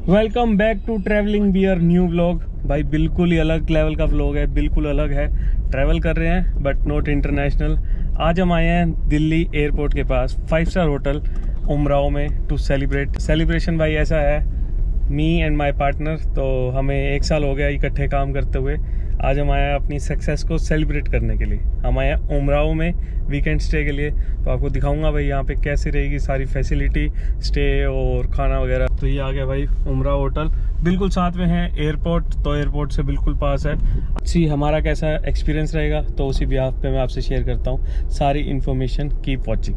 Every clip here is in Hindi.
Welcome back to travelling bear new vlog. भाई बिल्कुल ही अलग लेवल का व्लॉग है, बिल्कुल अलग है। ट्रैवल कर रहे हैं बट नॉट इंटरनेशनल। आज हम आए हैं दिल्ली एयरपोर्ट के पास 5 स्टार होटल उमराव में टू सेलिब्रेशन। भाई ऐसा है, मी एंड माय पार्टनर, तो हमें 1 साल हो गया इकट्ठे काम करते हुए। आज हम आए हैं अपनी सक्सेस को सेलिब्रेट करने के लिए। हम आए हैं उमराव में वीकेंड स्टे के लिए। तो आपको दिखाऊंगा भाई यहाँ पे कैसी रहेगी सारी फैसिलिटी, स्टे और खाना वगैरह। तो ये आ गया भाई उमराव होटल, बिल्कुल साथ में है एयरपोर्ट, तो एयरपोर्ट से बिल्कुल पास है। अच्छी हमारा कैसा एक्सपीरियंस रहेगा तो उसी बिहाफ पे मैं आपसे शेयर करता हूँ सारी इन्फॉर्मेशन। Keep watching.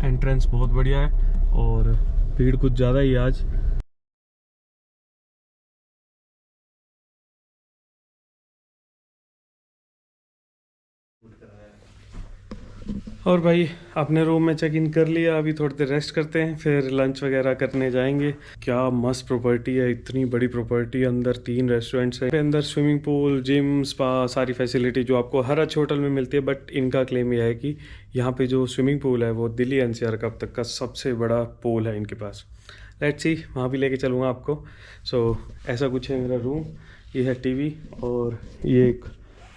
एंट्रेंस बहुत बढ़िया है और भीड़ कुछ ज़्यादा ही आज। और भाई अपने रूम में चेक इन कर लिया, अभी थोड़ी देर रेस्ट करते हैं, फिर लंच वगैरह करने जाएंगे। क्या मस्त प्रॉपर्टी है, इतनी बड़ी प्रॉपर्टी। अंदर 3 रेस्टोरेंट्स हैं, अंदर स्विमिंग पूल, जिम, स्पा, सारी फैसिलिटी जो आपको हर अच्छे होटल में मिलती है। बट इनका क्लेम यह है कि यहाँ पे जो स्विमिंग पूल है वो दिल्ली एनसीआर का अब तक का सबसे बड़ा पूल है इनके पास। लेट्स सी, वहाँ भी लेके चलूँगा आपको। सो ऐसा कुछ है मेरा रूम। ये है टीवी और ये एक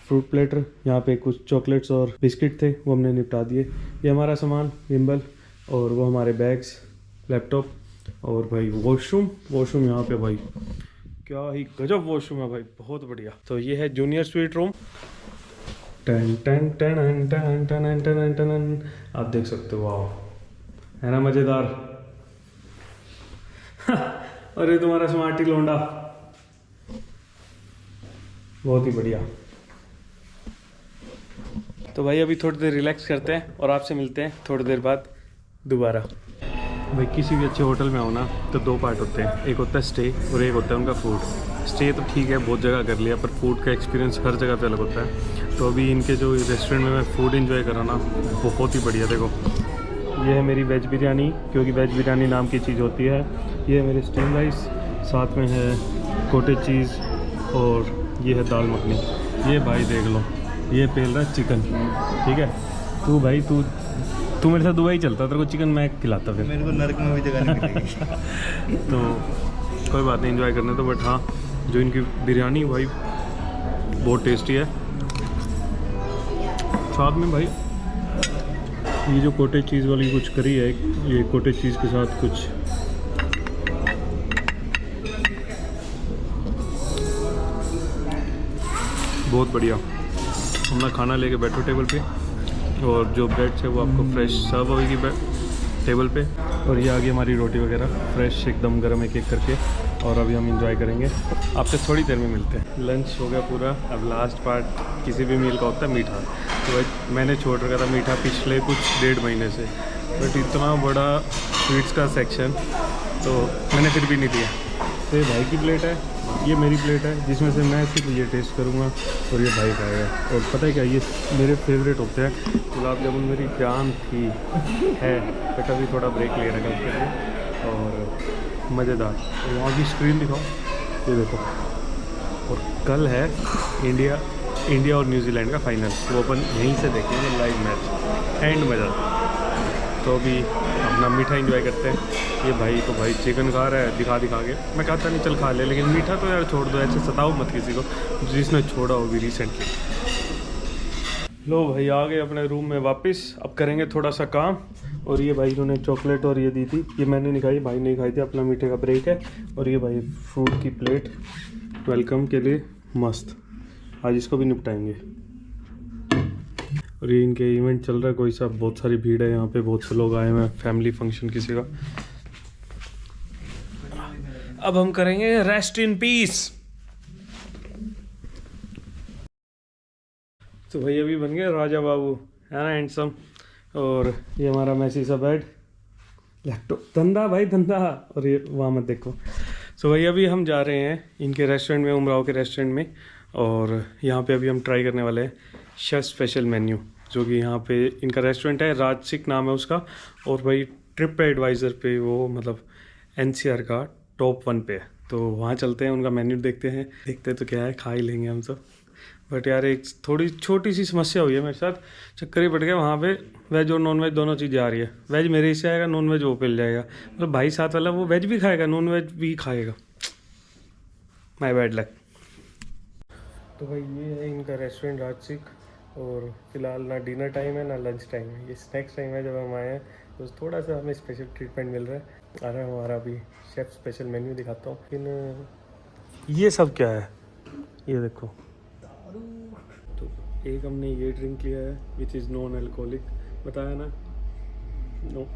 फ्रूट प्लेटर। यहाँ पे कुछ चॉकलेट्स और बिस्किट थे, वो हमने निपटा दिए। ये हमारा सामान, विम्बल, और वो हमारे बैग्स, लैपटॉप। और भाई वॉशरूम यहाँ पे भाई क्या ही गजब वॉशरूम है भाई, बहुत बढ़िया। तो ये है जूनियर स्वीट रूम। टन टन टन टन टन टन टन, आप देख सकते हो, वाह, है ना मज़ेदार। अरे तुम्हारा स्मार्टी लोंडा, बहुत ही बढ़िया। तो भाई अभी थोड़ी देर रिलैक्स करते हैं और आपसे मिलते हैं थोड़ी देर बाद दोबारा। भाई किसी भी अच्छे होटल में हो ना तो 2 पार्ट होते हैं, एक होता है स्टे और एक होता है उनका फूड। स्टे तो ठीक है, बहुत जगह कर लिया, पर फूड का एक्सपीरियंस हर जगह पे अलग होता है। तो अभी इनके जो रेस्टोरेंट में मैं फूड एंजॉय कर रहा ना, बहुत ही बढ़िया। देखो ये है मेरी वेज बिरयानी, क्योंकि वेज बिरयानी नाम की चीज़ होती है। ये है मेरे स्टीम राइस, साथ में है कॉटेज चीज़, और ये है दाल मखनी। ये भाई देख लो, ये पेल रहा चिकन। ठीक है, तू भाई तू मेरे साथ दुबई चलता, तेरे को चिकन मैं खिलाता, फिर मेरे को नरक में भी जगह नहीं मिलेगी। तो कोई बात नहीं, एंजॉय करने तो। बट हाँ, जो इनकी बिरयानी भाई बहुत टेस्टी है। साथ में भाई ये जो कॉटेज चीज़ वाली कुछ करी है, ये कॉटेज चीज़ के साथ कुछ बहुत बढ़िया। अपना खाना लेके बैठो टेबल पे, और जो ब्रेड है वो आपको फ्रेश सर्व होगी टेबल पे। और ये आ गई हमारी रोटी वगैरह फ्रेश एकदम गर्म एक एक करके। और अभी हम इंजॉय करेंगे, आपसे थोड़ी देर में मिलते हैं। लंच हो गया पूरा, अब लास्ट पार्ट किसी भी मील का होता है मीठा। तो भाई मैंने छोड़ रखा था मीठा पिछले कुछ 1.5 महीने से, बट इतना बड़ा स्वीट्स का सेक्शन तो मैंने फिर भी नहीं दिया। तो ये भाई की प्लेट है, ये मेरी प्लेट है, जिसमें से मैं सिर्फ ये टेस्ट करूँगा और ये भाई खाएगा। और पता है क्या, ये मेरे फेवरेट होते हैं। गुलाब जामुन मेरी जान थी है, बट अभी थोड़ा ब्रेक ले रखा उसके लिए। और मज़ेदार। और वहाँ की स्क्रीन दिखाओ, ये देखो। और कल है इंडिया और न्यूजीलैंड का फाइनल, तो अपन यहीं से देखेंगे लाइव मैच, एंड मज़ा। तो अभी अपना मीठा एंजॉय करते हैं। ये भाई तो भाई चिकन खा रहा है दिखा के। मैं कहता नहीं चल खा ले, लेकिन मीठा तो यार छोड़ दो, ऐसे सताओ मत किसी को जिसने छोड़ा हो भी रिसेंटली। लो भाई आ गए अपने रूम में वापस, अब करेंगे थोड़ा सा काम। और ये भाई इन्होंने चॉकलेट और ये दी थी, ये मैंने नहीं खाई, भाई नहीं खाई थी, अपना मीठे का ब्रेक है। और ये भाई फ्रूट की प्लेट वेलकम के लिए मस्त, आज इसको भी निपटाएंगे। और ये इनके इवेंट चल रहा है कोई सा, बहुत सारी भीड़ है यहाँ पे, बहुत से लोग आए हुए हैं, फैमिली फंक्शन किसी का। अब हम करेंगे रेस्ट इन पीस। तो भाई अभी बन गए राजा बाबू, है ना हैंडसम। और ये हमारा मैसी सा बेड, लैपटॉप, धंधा भाई धंधा। और ये वहाँ मत देखो। सो भाई अभी हम जा रहे हैं इनके रेस्टोरेंट में, उमराव के रेस्टोरेंट में। और यहाँ पे अभी हम ट्राई करने वाले हैं शेफ स्पेशल मेन्यू, जो कि यहाँ पे इनका रेस्टोरेंट है, राजसिक नाम है उसका। और भाई ट्रिप एडवाइज़र पे वो मतलब एनसीआर का टॉप 1 पे है। तो वहाँ चलते हैं, उनका मेन्यू देखते हैं तो क्या है, खा ही लेंगे हम सब। बट यार एक थोड़ी छोटी सी समस्या हुई है मेरे साथ, चक्कर ही पड़ गया वहाँ पे। वेज और नॉन वेज दोनों चीज़ें आ रही है, वेज मेरे हिस्से आएगा, नॉन वेज वो मिल जाएगा। मतलब भाई साथ वाला वो वेज भी खाएगा, नॉन वेज भी खाएगा। My bad luck. तो भाई ये है इनका रेस्टोरेंट राजसिक, और फिलहाल ना डिनर टाइम है ना लंच टाइम है, ये स्नैक्स टाइम है। जब हम आए हैं तो थोड़ा सा हमें स्पेशल ट्रीटमेंट मिल रहा है। आ रहा है हमारा अभी शेफ स्पेशल मेन्यू दिखाता हूँ। लेकिन ये सब क्या है, ये देखो। तो एक हमने ये ड्रिंक लिया है विच इज़ नॉन अल्कोहलिक, बताया ना, नो।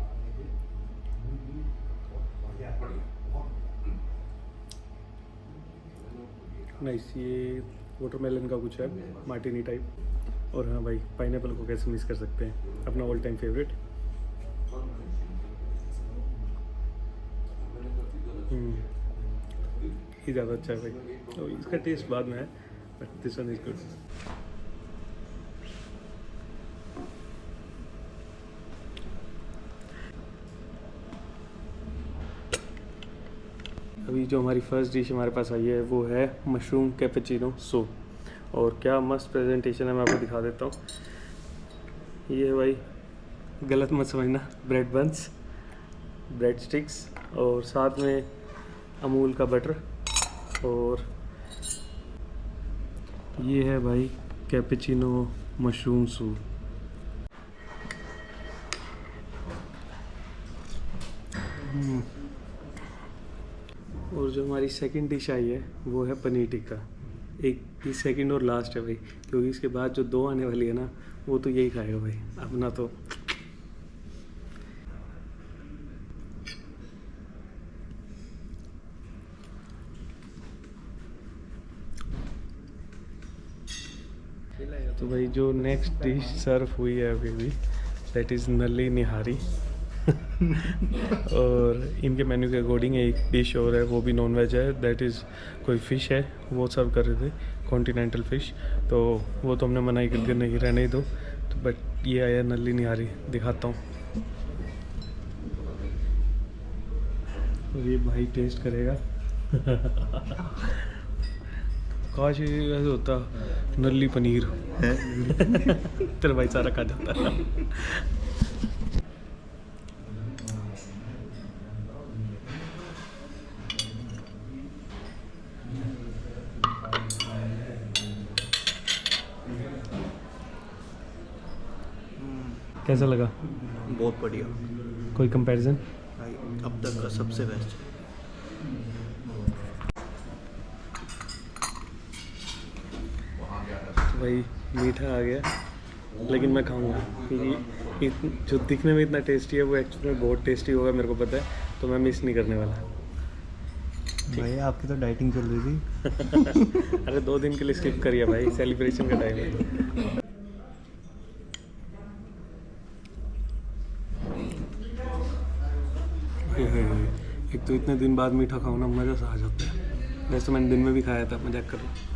नाइस, ये वाटरमेलन का कुछ है, मार्टिनी टाइप। और हाँ भाई, पाइनएप्पल को कैसे मिस कर सकते हैं, अपना ऑल टाइम फेवरेट। ये ज़्यादा अच्छा है भाई, तो इसका टेस्ट बाद में है, but this one is good. अभी जो हमारी फर्स्ट डिश हमारे पास आई है वो है मशरूम कैपेचिनो सूप, और क्या मस्त प्रेजेंटेशन है, मैं आपको दिखा देता हूँ। ये है भाई, गलत मत समझना, ब्रेड बंस, ब्रेड स्टिक्स, और साथ में अमूल का बटर, और ये है भाई कैपेचिनो मशरूम सूप। और जो हमारी सेकंड डिश आई है वो है पनीर टिक्का। एक ही सेकंड और लास्ट है भाई, क्योंकि इसके बाद जो दो आने वाली है ना, वो तो यही खाएगा भाई अपना। तो भाई जो नेक्स्ट डिश सर्व हुई है अभी भी, दैट इज़ नल्ली निहारी। और इनके मेन्यू के अकॉर्डिंग एक डिश और है, वो भी नॉन वेज है, दैट इज़ कोई फ़िश है, वो सर्व कर रहे थे, कॉन्टिनेंटल फ़िश। तो वो तो हमने मनाही कर दिया, नहीं रहने ही दो। तो बट ये आया नल्ली निहारी, दिखाता हूँ। और ये भाई टेस्ट करेगा। काश ये ऐसे होता नल्ली पनीर। तेरा भाई सारा खा जाता। कैसा लगा? बहुत बढ़िया कोई कंपैरिजन? भाई, अब तक का सबसे बेस्ट। भाई मीठा आ गया, लेकिन मैं खाऊंगा, क्योंकि जो दिखने में इतना टेस्टी है वो एक्चुअली में बहुत टेस्टी होगा, मेरे को पता है। तो मैं मिस नहीं करने वाला। भाई आपकी तो डाइटिंग चल रही थी। अरे 2 दिन के लिए स्किप करिए भाई, सेलिब्रेशन का टाइम है। एक तो इतने दिन बाद मीठा खाऊं ना, मज़ा सा आ जाता है। वैसे मैंने दिन में भी खाया था, मजाक कर रहा हूँ।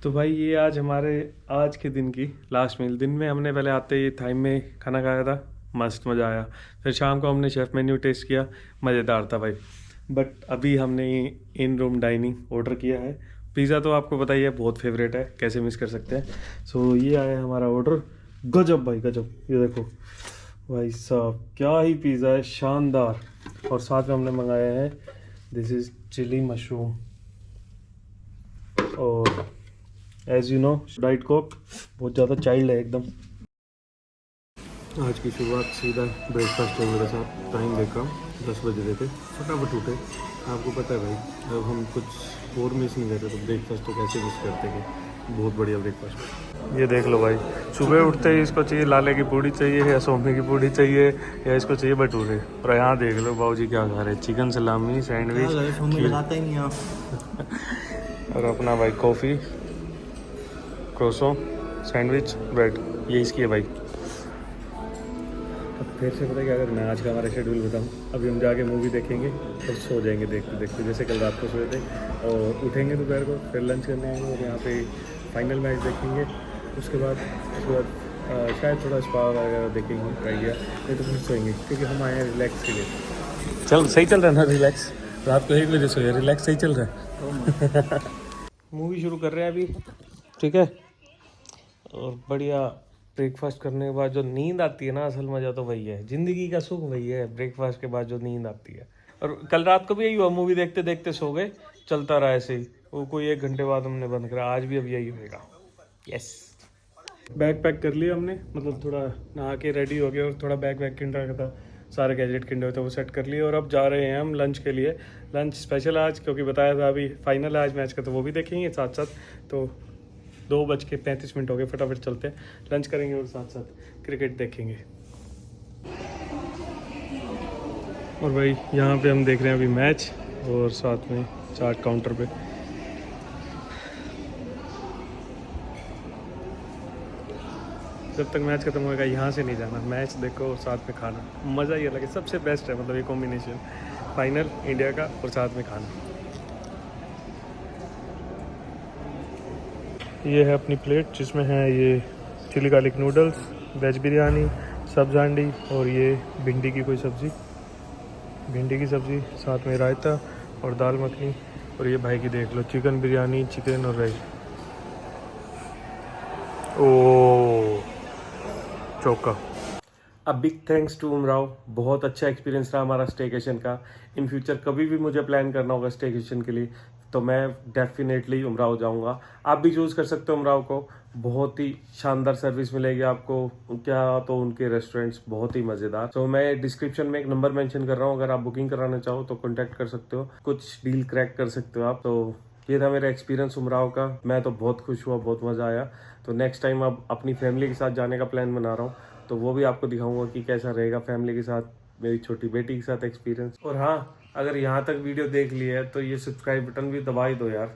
तो भाई ये आज हमारे आज के दिन की लास्ट मील। दिन में हमने पहले आते ही थाई में खाना खाया था, मस्त मज़ा आया। फिर शाम को हमने शेफ़ मेन्यू टेस्ट किया, मज़ेदार था भाई। बट अभी हमने इन रूम डाइनिंग ऑर्डर किया है। पिज़्ज़ा तो आपको पता ही है, बहुत फेवरेट है, कैसे मिस कर सकते हैं। सो ये आया हमारा ऑर्डर। गजब भाई गजब, ये देखो भाई साहब, क्या ही पिज़्ज़ा है, शानदार। और साथ में हमने मंगाया है, दिस इज़ चिली मशरूम, और as you know diet Coke बहुत ज़्यादा चाइल्ड है एकदम। आज की शुरुआत सीधा ब्रेकफास्ट टेबल के साथ, टाइम देखा 10 बजे देते, फटाफट उठे। आपको पता है भाई, अब हम कुछ और मिस नहीं करते तो ब्रेकफास्ट तो कैसे मिस करते हैं। बहुत बढ़िया ब्रेकफास्ट। ये देख लो भाई, सुबह उठते ही इसको चाहिए लाले की पूड़ी चाहिए, या सोमे की पूड़ी चाहिए, या इसको चाहिए भटूरे। और यहाँ देख लो बाबूजी क्या खा रहे हैं, चिकन सलामी सैंडविच, लगाता ही नहीं आप। और अपना भाई कॉफ़ी, क्रोसो, सैंडविच, ब्रेड, ये इसकी है भाई। अब फिर से पता क्या करना है, आज का हमारा शेड्यूल बताऊँ। अभी हम जाके मूवी देखेंगे और सो जाएंगे देखते देखते, जैसे कल रात को सोए थे। और उठेंगे दोपहर को, फिर लंच करने आएंगे और यहाँ पे फाइनल मैच देखेंगे। उसके बाद शायद थोड़ा स्पा वगैरह देखेंगे, ट्राई किया, नहीं तो फिर सोएंगे, क्योंकि हम आए हैं रिलैक्स के लिए। चल सही चल रहा है ना रिलैक्स? रात को 1 बजे सोए, रिलैक्स सही चल रहा है। मूवी शुरू कर रहे हैं अभी, ठीक है। और बढ़िया ब्रेकफास्ट करने के बाद जो नींद आती है ना, असल मज़ा तो वही है, ज़िंदगी का सुख वही है, ब्रेकफास्ट के बाद जो नींद आती है। और कल रात को भी यही हुआ, मूवी देखते देखते सो गए, चलता रहा ऐसे ही, वो कोई 1 घंटे बाद हमने बंद करा। आज भी अब यही होएगा। यस। बैग पैक कर लिया हमने, मतलब थोड़ा नहा के रेडी हो गए और थोड़ा बैग वैग किन रखा था, सारे गैजेट किन हुए थे वो सेट कर लिए। और अब जा रहे हैं हम लंच के लिए। लंच स्पेशल आज, क्योंकि बताया था अभी फाइनल है आज मैच का, तो वो भी देखेंगे साथ साथ। तो 2:35 हो गए, फटाफट चलते हैं, लंच करेंगे और साथ साथ क्रिकेट देखेंगे। और भाई यहाँ पे हम देख रहे हैं अभी मैच, और साथ में चार्ट काउंटर पे जब तक मैच खत्म होएगा यहाँ से नहीं जाना, मैच देखो और साथ में खाना, मज़ा ही अलग है, सबसे बेस्ट है। मतलब ये कॉम्बिनेशन फाइनल इंडिया का और साथ में खाना। ये है अपनी प्लेट, जिसमें है ये chilli garlic noodles, veg biryani, सब्ज हांडी, और ये भिंडी की कोई सब्ज़ी, भिंडी की सब्ज़ी, साथ में रायता और दाल मखनी। और ये भाई की देख लो, चिकन बिरयानी, चिकन और वेज। ओ चौका। A big thanks to Umrao, बहुत अच्छा एक्सपीरियंस रहा हमारा स्टेकेशन का। इन फ्यूचर कभी भी मुझे प्लान करना होगा स्टेकेशन के लिए, तो मैं डेफिनेटली उमराव जाऊंगा। आप भी चूज़ कर सकते हो उमराव को, बहुत ही शानदार सर्विस मिलेगी आपको। क्या तो उनके रेस्टोरेंट्स बहुत ही मज़ेदार। तो मैं डिस्क्रिप्शन में एक नंबर मेंशन कर रहा हूँ, अगर आप बुकिंग कराना चाहो तो कॉन्टैक्ट कर सकते हो, कुछ डील क्रैक कर सकते हो आप। तो ये था मेरा एक्सपीरियंस उमराव का, मैं तो बहुत खुश हुआ, बहुत मज़ा आया। तो नेक्स्ट टाइम अब अपनी फैमिली के साथ जाने का प्लान बना रहा हूँ, तो वो भी आपको दिखाऊंगा कि कैसा रहेगा फैमिली के साथ, मेरी छोटी बेटी के साथ एक्सपीरियंस। और हाँ, अगर यहाँ तक वीडियो देख ली है तो ये सब्सक्राइब बटन भी दबा ही दो यार।